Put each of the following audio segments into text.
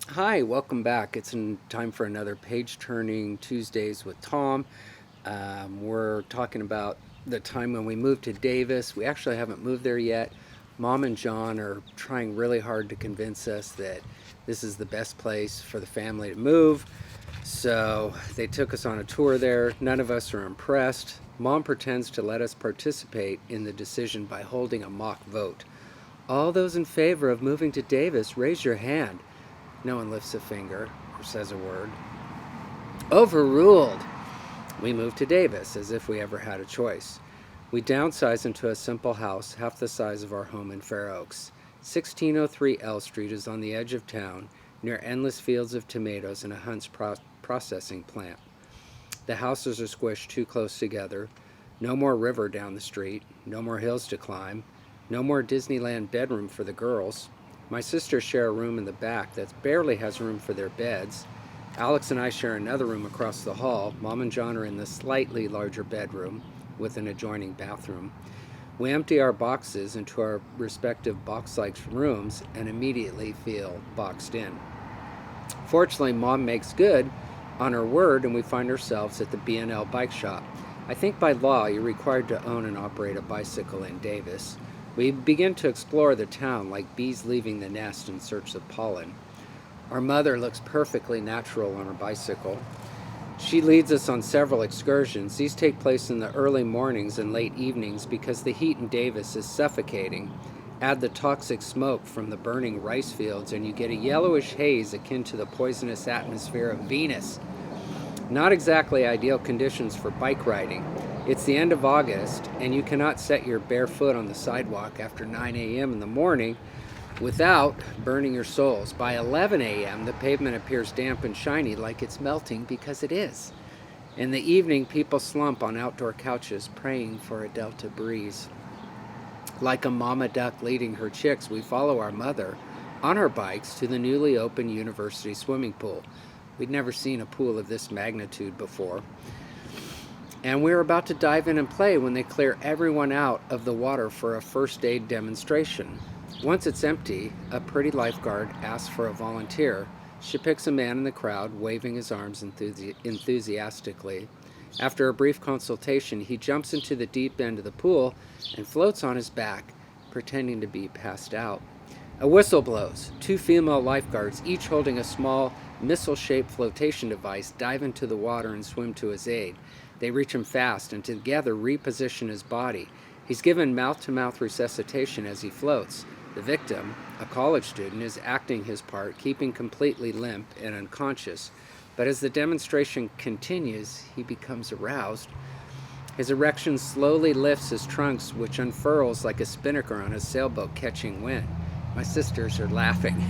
Hi, welcome back. Time for another page turning Tuesdays with Tom. We're talking about the time when we moved to Davis. We actually haven't moved there yet. Mom and John are trying really hard to convince us that this is the best place for the family to move. So they took us on a tour there. None of us are impressed. Mom pretends to let us participate in the decision by holding a mock vote. All those in favor of moving to Davis, raise your hand. No one lifts a finger or says a word. Overruled! We moved to Davis as if we ever had a choice. We downsized into a simple house half the size of our home in Fair Oaks. 1603 L Street is on the edge of town, near endless fields of tomatoes and a Hunt's processing plant. The houses are squished too close together. No more river down the street. No more hills to climb. No more Disneyland bedroom for the girls. My sisters share a room in the back that barely has room for their beds. Alex and I share another room across the hall. Mom and John are in the slightly larger bedroom with an adjoining bathroom. We empty our boxes into our respective box-like rooms and immediately feel boxed in. Fortunately, Mom makes good on her word and we find ourselves at the B&L bike shop. I think by law you're required to own and operate a bicycle in Davis. We begin to explore the town like bees leaving the nest in search of pollen. Our mother looks perfectly natural on her bicycle. She leads us on several excursions. These take place in the early mornings and late evenings because the heat in Davis is suffocating. Add the toxic smoke from the burning rice fields and you get a yellowish haze akin to the poisonous atmosphere of Venus. Not exactly ideal conditions for bike riding. It's the end of August, and you cannot set your bare foot on the sidewalk after 9 a.m. in the morning without burning your soles. By 11 a.m., the pavement appears damp and shiny like it's melting because it is. In the evening, people slump on outdoor couches praying for a delta breeze. Like a mama duck leading her chicks, we follow our mother on our bikes to the newly opened university swimming pool. We'd never seen a pool of this magnitude before. And we're about to dive in and play when they clear everyone out of the water for a first aid demonstration. Once it's empty, a pretty lifeguard asks for a volunteer. She picks a man in the crowd, waving his arms enthusiastically. After a brief consultation, he jumps into the deep end of the pool and floats on his back, pretending to be passed out. A whistle blows. Two female lifeguards, each holding a small missile-shaped flotation device, dive into the water and swim to his aid. They reach him fast and together reposition his body. He's given mouth-to-mouth resuscitation as he floats. The victim, a college student, is acting his part, keeping completely limp and unconscious. But as the demonstration continues, he becomes aroused. His erection slowly lifts his trunks, which unfurls like a spinnaker on a sailboat catching wind. My sisters are laughing.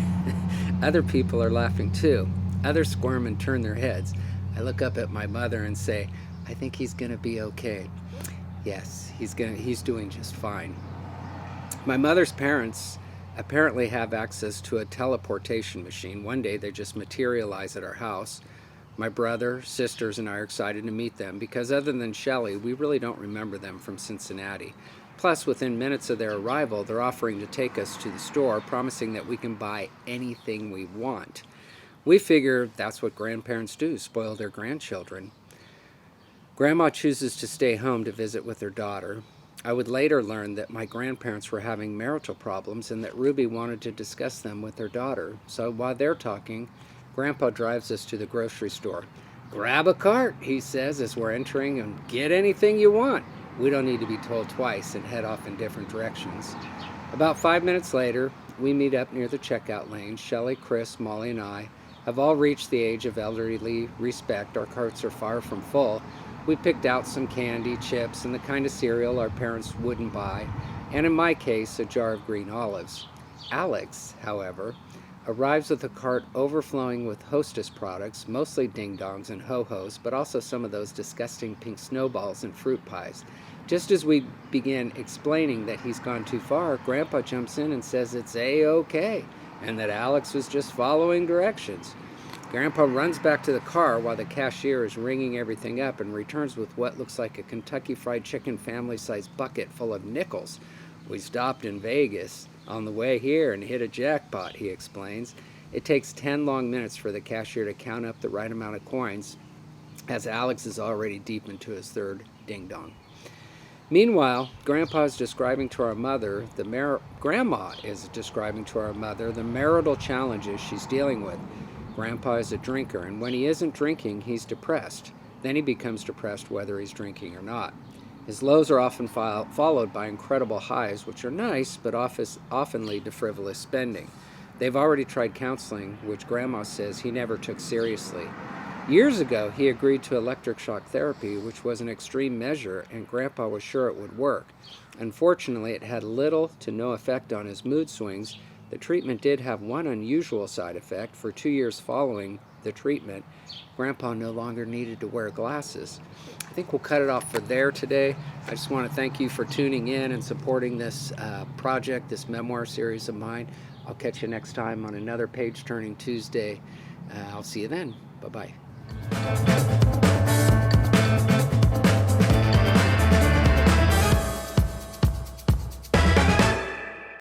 Other people are laughing too. Others squirm and turn their heads. I look up at my mother and say, I think he's going to be okay. Yes, he's doing just fine. My mother's parents apparently have access to a teleportation machine. One day they just materialize at our house. My brother, sisters, and I are excited to meet them because other than Shelley, we really don't remember them from Cincinnati. Plus, within minutes of their arrival, they're offering to take us to the store, promising that we can buy anything we want. We figure that's what grandparents do, spoil their grandchildren. Grandma chooses to stay home to visit with her daughter. I would later learn that my grandparents were having marital problems and that Ruby wanted to discuss them with her daughter. So while they're talking, Grandpa drives us to the grocery store. Grab a cart, he says as we're entering, and get anything you want. We don't need to be told twice and head off in different directions. About 5 minutes later, we meet up near the checkout lane. Shelley, Chris, Molly, and I have all reached the age of elderly respect. Our carts are far from full. We picked out some candy, chips, and the kind of cereal our parents wouldn't buy, and in my case, a jar of green olives. Alex, however, arrives with a cart overflowing with Hostess products, mostly ding-dongs and ho-hos, but also some of those disgusting pink snowballs and fruit pies. Just as we begin explaining that he's gone too far, Grandpa jumps in and says it's A-OK, and that Alex was just following directions. Grandpa runs back to the car while the cashier is ringing everything up and returns with what looks like a Kentucky Fried Chicken family-sized bucket full of nickels. We stopped in Vegas on the way here and hit a jackpot, he explains. It takes 10 long minutes for the cashier to count up the right amount of coins, as Alex is already deep into his third ding-dong. Meanwhile, Grandma is describing to our mother the marital challenges she's dealing with. Grandpa is a drinker, and when he isn't drinking, he's depressed. Then he becomes depressed whether he's drinking or not. His lows are often followed by incredible highs, which are nice, but often lead to frivolous spending. They've already tried counseling, which Grandma says he never took seriously. Years ago, he agreed to electric shock therapy, which was an extreme measure, and Grandpa was sure it would work. Unfortunately, it had little to no effect on his mood swings. The treatment did have one unusual side effect. For 2 years following the treatment, Grandpa no longer needed to wear glasses. I think we'll cut it off for there today. I just want to thank you for tuning in and supporting this project, this memoir series of mine. I'll catch you next time on another Page Turning Tuesday. I'll see you then. Bye-bye.